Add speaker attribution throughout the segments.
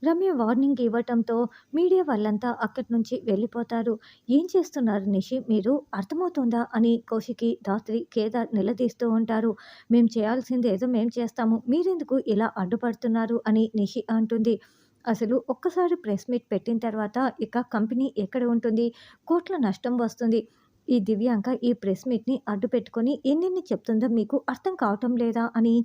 Speaker 1: Ramya warning ఇవ్వటంతో media వాళ్ళంతా అక్కడి నుంచి వెళ్ళిపోతారు. "ఏం చేస్తున్నారు నిషి మీరు? అర్థమవుతోందా?" అని కౌశికి, ధాత్రి, కేదార్ నిలదీస్తూ ఉంటారు. "మేం చేయాల్సిందేదో మేం చేస్తాము. మీరెందుకు ఇలా అడ్డుపడుతున్నారు?" అని నిషి అంటుంది. "అసలు ఒక్కసారి ప్రెస్ మీట్ పెట్టిన తర్వాత ఇక కంపెనీ ఎక్కడ ఉంటుంది? కోట్ల నష్టం వస్తుంది. ఈ దివ్యాంక ఈ ప్రెస్ మీట్‌ని అడ్డుపెట్టుకొని ఎన్నెన్ని చెప్తుందో మీకు అర్థం కావటం లేదా?" అని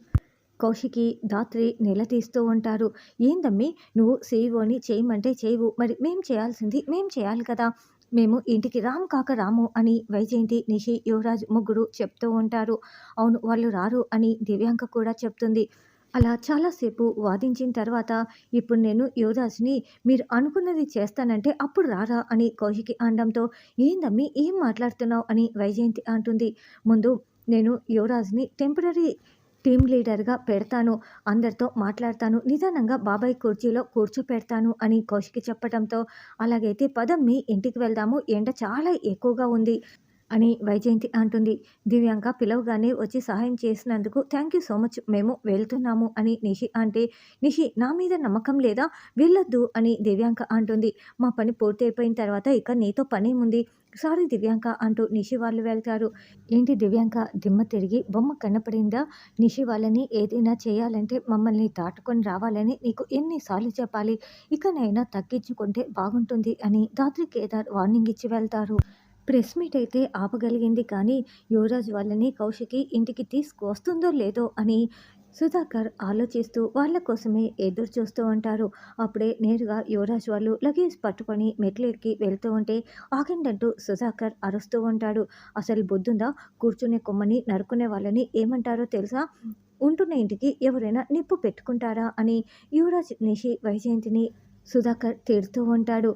Speaker 1: కౌశికి, ధాత్రి నిలదీస్తూ ఉంటారు. "ఏందమ్మీ నువ్వు సీఈఓని చేయమంటే చేయవు. మరి మేం చేయాల్సింది మేం చేయాలి కదా! మేము ఇంటికి రాము కాక రాము" అని వైజయంతి, నిషి, యువరాజ్ ముగ్గురు చెప్తూ ఉంటారు. "అవును వాళ్ళు రారు" అని దివ్యాంక కూడా చెప్తుంది. అలా చాలాసేపు వాదించిన తర్వాత ఇప్పుడు నేను యువరాజ్‌ని మీరు అనుకున్నది చేస్తానంటే అప్పుడు రారా అని కౌశికి అనడంతో "ఏందమ్మీ ఏం మాట్లాడుతున్నావు?" అని వైజయంతి అంటుంది. "ముందు నేను యువరాజ్‌ని టెంపరరీ టీమ్ లీడర్‌గా పెడతాను. అందరితో మాట్లాడతాను. నిదానంగా బాబాయ్ కుర్చీలో కూర్చోపెడతాను" అని కౌశికి చెప్పటంతో "అలాగైతే పదమ్మీ ఇంటికి వెళ్దాము. ఎండ చాలా ఎక్కువగా ఉంది" అని వైజయంతి అంటుంది. దివ్యాంక పిలవగానే వచ్చి సహాయం చేసినందుకు థ్యాంక్ యూ సో మచ్. మేము వెళ్తున్నాము అని నిషి అంటే, "నిషి నా మీద నమ్మకం లేదా? వెళ్ళొద్దు" అని దివ్యాంక అంటుంది. "మా పని పూర్తయిపోయిన తర్వాత ఇక నీతో పనేముంది? సారీ దివ్యాంక" అంటూ నిషి వాళ్ళు వెళ్తారు. ఏంటి దివ్యాంక దిమ్మ తిరిగి బొమ్మ కనపడిందా? నిషి వాళ్ళని ఏదైనా చేయాలంటే మమ్మల్ని దాటుకొని రావాలని నీకు ఎన్ని సార్లు చెప్పాలి? ఇకనైనా తగ్గించుకుంటే బాగుంటుంది అని ధాత్రి, కేదార్ వార్నింగ్ ఇచ్చి వెళ్తారు. ప్రెస్ మీట్ అయితే ఆపగలిగింది కానీ యువరాజ్ వాళ్ళని కౌశికి ఇంటికి తీసుకువస్తుందో లేదో అని సుధాకర్ ఆలోచిస్తూ వాళ్ళ కోసమే ఎదురు చూస్తూ ఉంటారు. అప్పుడే నేరుగా యువరాజ్ వాళ్ళు లగేజ్ పట్టుకొని మెట్లు ఎక్కి వెళ్తూ ఉంటే ఆగండంటూ సుధాకర్ అరుస్తూ ఉంటాడు. "అసలు బుద్ధుందా? కూర్చునే కొమ్మని నరుకునే వాళ్ళని ఏమంటారో తెలుసా? ఉంటున్న ఇంటికి ఎవరైనా నిప్పు పెట్టుకుంటారా?" అని యువరాజ్, నిషి, వైజయంతిని సుధాకర్ తిడుతూ ఉంటాడు.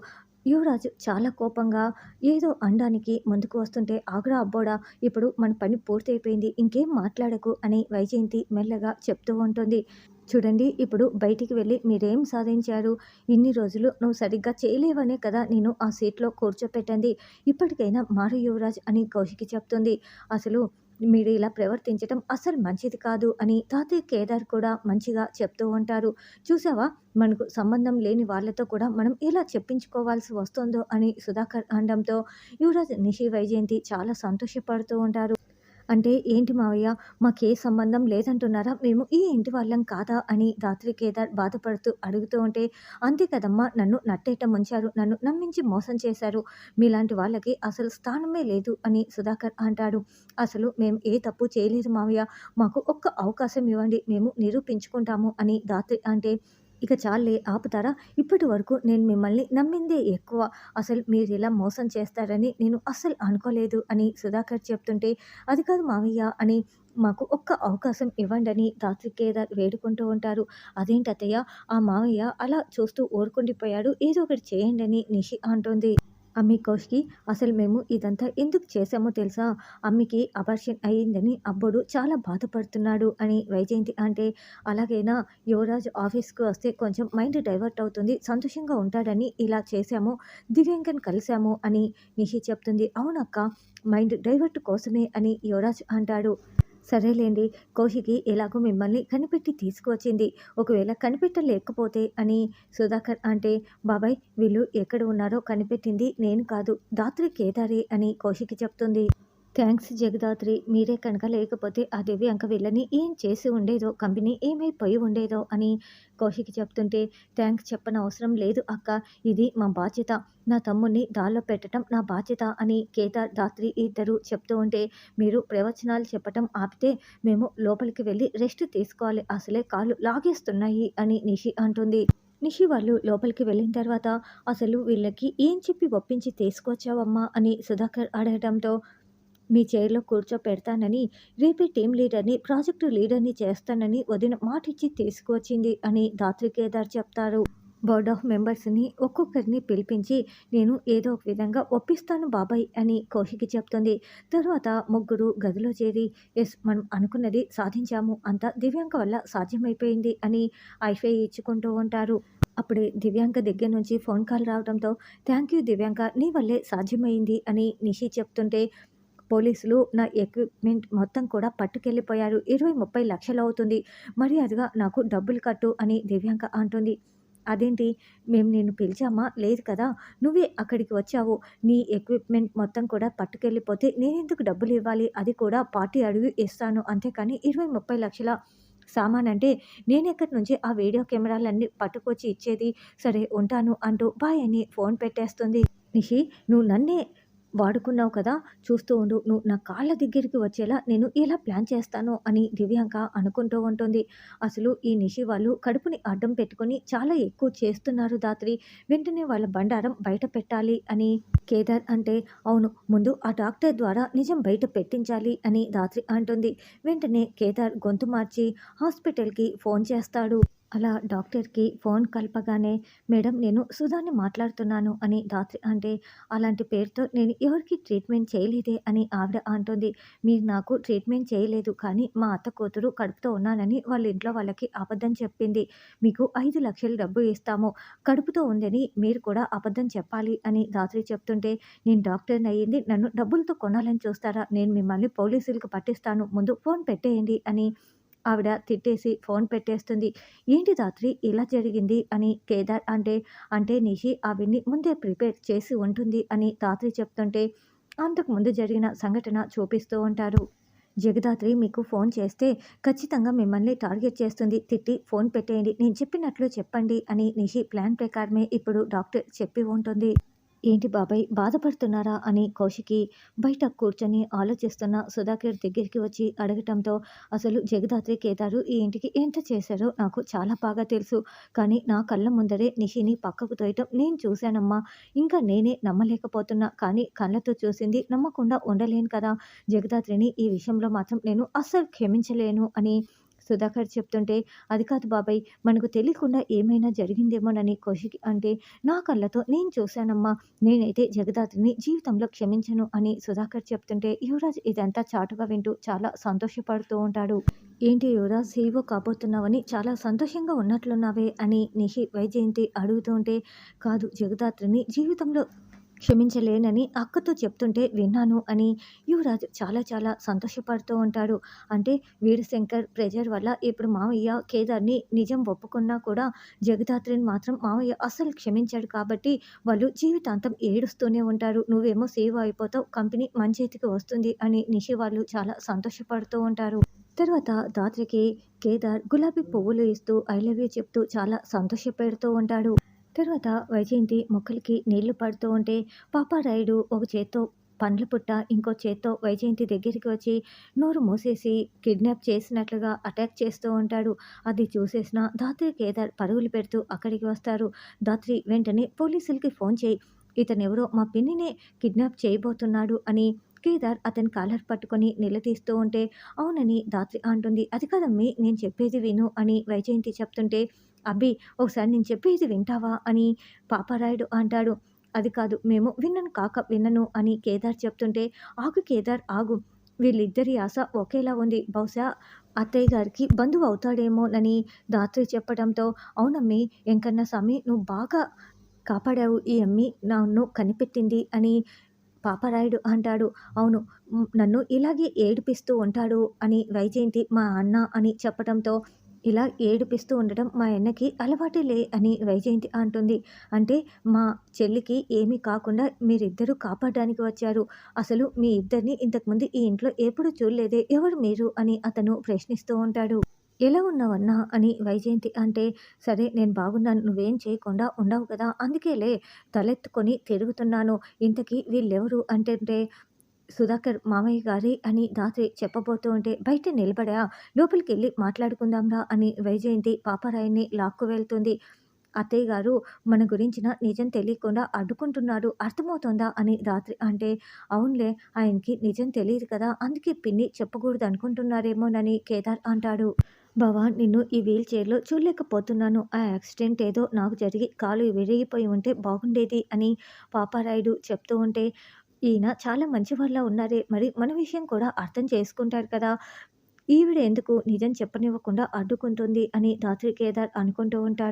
Speaker 1: యువరాజు చాలా కోపంగా ఏదో అనడానికి ముందుకు వస్తుంటే "ఆగురా అబ్బోడా! ఇప్పుడు మన పని పూర్తయిపోయింది. ఇంకేం మాట్లాడకు" అని వైజయంతి మెల్లగా చెప్తూ ఉంటుంది. "చూడండి ఇప్పుడు బయటికి వెళ్ళి మీరేం సాధించారు? ఇన్ని రోజులు నువ్వు సరిగ్గా చేయలేవనే కదా నేను ఆ సీట్‌లో కూర్చోపెట్టింది. ఇప్పటికైనా మారు యువరాజ్" అని కౌశికి చెప్తుంది. "అసలు మీరు ఇలా ప్రవర్తించటం అస్సలు మంచిది కాదు" అని తాతయ్య కేదార్ కూడా మంచిగా చెప్తూ ఉంటారు. "చూసావా మనకు సంబంధం లేని వాళ్ళతో కూడా మనం ఎలా చెప్పించుకోవాల్సి వస్తుందో" అని సుధాకర్ అనడంతో యువరాజ్, నిషి, వైజయంతి చాలా సంతోషపడుతూ ఉంటారు. "అంటే ఏంటి మావయ్య మాకే సంబంధం లేదంటున్నారా? మేము ఈ ఇంటి వాళ్ళం కాదా?" అని ధాత్రి, కేదార్ బాధపడుతూ అడుగుతూ ఉంటే "అంతే కదమ్మా! నన్ను నట్టేట ముంచారు. నన్ను నమ్మించి మోసం చేశారు. మీలాంటి వాళ్ళకి అసలు స్థానమే లేదు" అని సుధాకర్ అంటాడు. "అసలు మేము ఏ తప్పు చేయలేదు మావయ్య. మాకు ఒక్క అవకాశం ఇవ్వండి. మేము నిరూపించుకుంటాము" అని ధాత్రి అంటే "ఇక చాల్లే ఆపుతారా? ఇప్పటి వరకు నేను మిమ్మల్ని నమ్మిందే ఎక్కువ. అసలు మీరిలా మోసం చేస్తారని నేను అస్సలు అనుకోలేదు" అని సుధాకర్ చెప్తుంటే "అది కాదు మావయ్య" అని "మాకు ఒక్క అవకాశం ఇవ్వండని" ధాత్రి, కేదార్ వేడుకుంటూ ఉంటారు. "అదేంటత్తయ్య ఆ మావయ్య అలా చూస్తూ ఊరుకుండిపోయాడు. ఏదో ఒకటి చేయండని" నిషి అంటుంది. "అమ్మి కౌశికి అసలు మేము ఇదంతా ఎందుకు చేశామో తెలుసా? అమ్మికి అబార్షన్ అయిందని అబ్బోడు చాలా బాధపడుతున్నాడు" అని వైజయంతి అంటే "అలాగైనా యువరాజ్ ఆఫీస్‌కి వస్తే కొంచెం మైండ్ డైవర్ట్ అవుతుంది. సంతోషంగా ఉంటాడని ఇలా చేశాము. దివ్యాంకని కలిసాము" అని నిషి చెప్తుంది. "అవునక్క మైండ్ డైవర్ట్ కోసమే" అని యువరాజ్ అంటాడు. "సరేలేండి కౌశికి ఎలాగో మిమ్మల్ని కనిపెట్టి తీసుకువచ్చింది. ఒకవేళ కనిపెట్టలేకపోతే" అని సుధాకర్ అంటే "బాబాయ్ వీళ్ళు ఎక్కడ ఉన్నారో కనిపెట్టింది నేను కాదు ధాత్రి, కేదారే" అని కౌశికి చెప్తుంది. "థ్యాంక్స్ జగదాత్రి. మీరే కనుక లేకపోతే ఆ దివ్యాంక వీళ్ళని ఏం చేసి ఉండేదో, కంపెనీ ఏమైపోయి ఉండేదో" అని కౌశికి చెప్తుంటే "థ్యాంక్స్ చెప్పనవసరం లేదు అక్క. ఇది మా బాధ్యత. నా తమ్ముడిని దారిలో పెట్టడం నా బాధ్యత" అని కేదార్, ధాత్రి ఇద్దరు చెప్తూ ఉంటే "మీరు ప్రవచనాలు చెప్పటం ఆపితే మేము లోపలికి వెళ్ళి రెస్ట్ తీసుకోవాలి. అసలే కాళ్ళు లాగేస్తున్నాయి" అని నిషి అంటుంది. నిషి వాళ్ళు లోపలికి వెళ్ళిన తర్వాత "అసలు వీళ్ళకి ఏం చెప్పి ఒప్పించి తీసుకొచ్చావమ్మా?" అని సుధాకర్ అడగడంతో "మీ చైర్‌లో కూర్చోపెడతానని, రేపే టీమ్ లీడర్‌ని, ప్రాజెక్టు లీడర్‌ని చేస్తానని వదిన మాటిచ్చి తీసుకువచ్చింది" అని ధాత్రి, కేదార్ చెప్తారు. బోర్డ్ ఆఫ్ మెంబర్స్‌ని ఒక్కొక్కరిని పిలిపించి "నేను ఏదో ఒక విధంగా ఒప్పిస్తాను బాబాయ్" అని కౌశికి చెప్తుంది. తర్వాత ముగ్గురు గదిలో చేరి "యెస్ మనం అనుకున్నది సాధించాము. అంతా దివ్యాంక వల్ల సాధ్యమైపోయింది" అని హైఫై ఇచ్చుకుంటూ ఉంటారు. అప్పుడే దివ్యాంక దగ్గర నుంచి ఫోన్ కాల్ రావడంతో "థ్యాంక్ యూ దివ్యాంక నీ వల్లే సాధ్యమైంది" అని నిషి చెప్తుంటే "పోలీసులు నా ఎక్విప్‌మెంట్ మొత్తం కూడా పట్టుకెళ్ళిపోయారు. 20, 30 లక్షలవుతుంది. మర్యాదగా నాకు డబ్బులు కట్టు" అని దివ్యాంక అంటుంది. అదేంటి మేము నిన్ను పిలిచామా? లేదు కదా! నువ్వే అక్కడికి వచ్చావు. నీ ఎక్విప్‌మెంట్ మొత్తం కూడా పట్టుకెళ్ళిపోతే నేనెందుకు డబ్బులివ్వాలి? అది కూడా పార్టీ అడిగి ఇస్తాను. అంతేకాని 20, 30 లక్షల సామానంటే నేనెక్కడి నుంచి ఆ వీడియో కెమెరాలన్నీ పట్టుకొచ్చి ఇచ్చేది? సరే ఉంటాను అంటూ బాయ్ అని ఫోన్ పెట్టేస్తుంది. నిషి నువ్వు నన్నే వాడుకున్నావు కదా! చూస్తూ ఉండు. నువ్వు నా కాళ్ళ దగ్గరికి వచ్చేలా నేను ఎలా ప్లాన్ చేస్తానో అని దివ్యాంక అనుకుంటూ ఉంటుంది. అసలు ఈ నిషి వాళ్ళు కడుపుని అడ్డం పెట్టుకొని చాలా ఎక్కువ చేస్తున్నారు ధాత్రి. వెంటనే వాళ్ళ బండారం బయట పెట్టాలి అని కేదార్ అంటే, అవును ముందు ఆ డాక్టర్ ద్వారా నిజం బయట పెట్టించాలి అని ధాత్రి అంటుంది. వెంటనే కేదార్ గొంతు మార్చి హాస్పిటల్‌కి ఫోన్ చేస్తాడు. అలా డాక్టర్‌కి ఫోన్ కలపగానే, మేడం నేను సుధాని మాట్లాడుతున్నాను అని ధాత్రి అంటే, అలాంటి పేరుతో నేను ఎవరికీ ట్రీట్మెంట్ చేయలేదే అని ఆవిడ అంటుంది. మీరు నాకు ట్రీట్మెంట్ చేయలేదు. కానీ మా అత్త కూతురు కడుపుతో ఉన్నానని వాళ్ళ ఇంట్లో వాళ్ళకి అబద్ధం చెప్పింది. మీకు 5,00,000 డబ్బు ఇస్తాము. కడుపుతో ఉందని మీరు కూడా అబద్ధం చెప్పాలి అని ధాత్రి చెప్తుంటే, నేను డాక్టర్‌నయ్యింది నన్ను డబ్బులతో కొనాలని చూస్తారా? నేను మిమ్మల్ని పోలీసులకి పట్టిస్తాను. ముందు ఫోన్ పెట్టేయండి అని ఆవిడ తిట్టేసి ఫోన్ పెట్టేస్తుంది. ఏంటి ధాత్రి ఇలా జరిగింది అని కేదార్ అంటే, అంటే నిషి అవన్నీ ముందే ప్రిపేర్ చేసి ఉంటుంది అని ధాత్రి చెప్తుంటే, అంతకుముందు జరిగిన సంఘటన చూపిస్తూ ఉంటారు. జగదాత్రి మీకు ఫోన్ చేస్తే ఖచ్చితంగా మిమ్మల్ని టార్గెట్ చేస్తుంది. తిట్టి ఫోన్ పెట్టేయండి. నేను చెప్పినట్లు చెప్పండి అని నిషి ప్లాన్ ప్రకారమే ఇప్పుడు డాక్టర్ చెప్పి ఉంటుంది. ఏంటి బాబాయ్ బాధపడుతున్నారా? అని కౌశికి బయట కూర్చొని ఆలోచిస్తున్న సుధాకర్ దగ్గరికి వచ్చి అడగటంతో, అసలు జగదాత్రి, కేదారు ఈ ఇంటికి ఎంత చేశారో నాకు చాలా బాగా తెలుసు. కానీ నా కళ్ళ ముందరే నిషిని పక్కకు తోయటం నేను చూశానమ్మా. ఇంకా నేనే నమ్మలేకపోతున్నా. కానీ కళ్ళతో చూసింది నమ్మకుండా ఉండలేను కదా! జగదాత్రిని ఈ విషయంలో మాత్రం నేను అస్సలు క్షమించలేను అని సుధాకర్ చెప్తుంటే, అది కాదు బాబాయ్ మనకు తెలియకుండా ఏమైనా జరిగిందేమోనని కౌశిక్ అంటే, నా కళ్ళతో నేను చూశానమ్మా. నేనైతే జగదాత్రిని జీవితంలో క్షమించను అని సుధాకర్ చెప్తుంటే, యువరాజ్ ఇదంతా చాటుగా వింటూ చాలా సంతోషపడుతూ ఉంటాడు. ఏంటి యువరాజ్ సీఈఓ కాబోతున్నావని చాలా సంతోషంగా ఉన్నట్లున్నావే అని నిషి వైజయంతి అడుగుతూ ఉంటే, కాదు జగదాత్రిని జీవితంలో క్షమించలేనని అక్కతో చెప్తుంటే విన్నాను అని యువరాజ్ చాలా చాలా సంతోషపడుతూ ఉంటాడు. అంటే వీరశంకర్ ప్రెజర్ వల్ల ఇప్పుడు మావయ్య కేదార్‌ని నిజం ఒప్పుకున్నా కూడా జగదాత్రిని మాత్రం మావయ్య అస్సలు క్షమించడు కాబట్టి వాళ్ళు జీవితాంతం ఏడుస్తూనే ఉంటారు. నువ్వేమో సీఈఓ అయిపోతావు. కంపెనీ మన చేతికి వస్తుంది అని నిషి వాళ్ళు చాలా సంతోషపడుతూ ఉంటారు. తర్వాత ధాత్రికి కేదార్ గులాబీ పువ్వులు ఇస్తూ ఐ లవ్ యూ చెప్తూ చాలా సంతోషపెడుతూ ఉంటాడు. తర్వాత వైజయంతి మొక్కలకి నీళ్లు పడుతూ ఉంటే పాపారాయుడు ఒక చేత్తో పండ్ల పుట్ట ఇంకో చేత్తో వైజయంతి దగ్గరికి వచ్చి నోరు మూసేసి కిడ్నాప్ చేసినట్లుగా అటాక్ చేస్తూ ఉంటాడు. అది చూసేసిన ధాత్రి కేదార్ పరుగులు పెడుతూ అక్కడికి వస్తారు. ధాత్రి వెంటనే పోలీసులకి ఫోన్ చేయి, ఇతనెవరో మా పిన్నినే కిడ్నాప్ చేయబోతున్నాడు అని కేదార్ అతని కాలర్ పట్టుకొని నిలదీస్తూ ఉంటే, అవునని ధాత్రి అంటుంది. అది కాదమ్మి నేను చెప్పేది విను అని వైజయంతి చెప్తుంటే, అబ్బి ఒకసారి నేను చెప్పేది వింటావా అని పాపారాయుడు అంటాడు. అది కాదు మేము విన్నను కాక వినను అని కేదార్ చెప్తుంటే, ఆగు కేదార్ ఆగు. వీళ్ళిద్దరి ఆశ ఒకేలా ఉంది. బహుశా అత్తయ్య గారికి బంధువు అవుతాడేమోనని ధాత్రి చెప్పడంతో, అవునమ్మి ఎంకన్న స్వామి నువ్వు బాగా కాపాడావు ఈ అమ్మి నన్ను కనిపెట్టింది అని పాపారాయుడు అంటాడు. అవును. నన్ను ఇలాగే ఏడిపిస్తూ ఉంటాడు అని వైజయంతి మా అన్న అని చెప్పటంతో, ఇలా ఏడిపిస్తూ ఉండటం మా అన్నకి అలవాటేలే అని వైజయంతి అంటుంది. అంటే మా చెల్లికి ఏమీ కాకుండా మీరిద్దరూ కాపాడడానికి వచ్చారు. అసలు మీ ఇద్దరిని ఇంతకుముందు ఈ ఇంట్లో ఎప్పుడు చూడలేదే ఎవరు మీరు అని అతను ప్రశ్నిస్తూ ఉంటాడు. ఎలా ఉన్నావన్నా అని వైజయంతి అంటే, సరే నేను బాగున్నాను. నువ్వేం చేయకుండా ఉండవు కదా! అందుకేలే తలెత్తుకొని తిరుగుతున్నాను. ఇంతకీ వీళ్ళెవరు అంటుంటే, సుధాకర్ మామయ్య గారి అని ధాత్రి చెప్పబోతూ ఉంటే, బయట నిలబడా లోపలికెళ్ళి మాట్లాడుకుందాంరా అని వైజయంతి పాపారాయుడిని లాక్కు వెళ్తుంది. అత్తయ్య గారు మన గురించిన నిజం తెలియకుండా అడ్డుకుంటున్నారు అర్థమవుతోందా అని ధాత్రి అంటే, అవునులే ఆయనకి నిజం తెలియదు కదా! అందుకే పిన్ని చెప్పకూడదు అనుకుంటున్నారేమోనని కేదార్ అంటాడు. బావ నిన్ను ఈ వీల్ చైర్‌లో చూడలేకపోతున్నాను. ఆ యాక్సిడెంట్ ఏదో నాకు జరిగి కాలు విరిగిపోయి ఉంటే బాగుండేది అని పాపారాయుడు చెప్తూ ఉంటే, ఈయన చాలా మంచివాళ్ళలా ఉన్నారే! మరి మన విషయం కూడా అర్థం చేసుకుంటారు కదా! ఈవిడ ఎందుకు నిజం చెప్పనివ్వకుండా అడ్డుకుంటుంది అని ధాత్రి కేదార్ అనుకుంటూ ఉంటారు.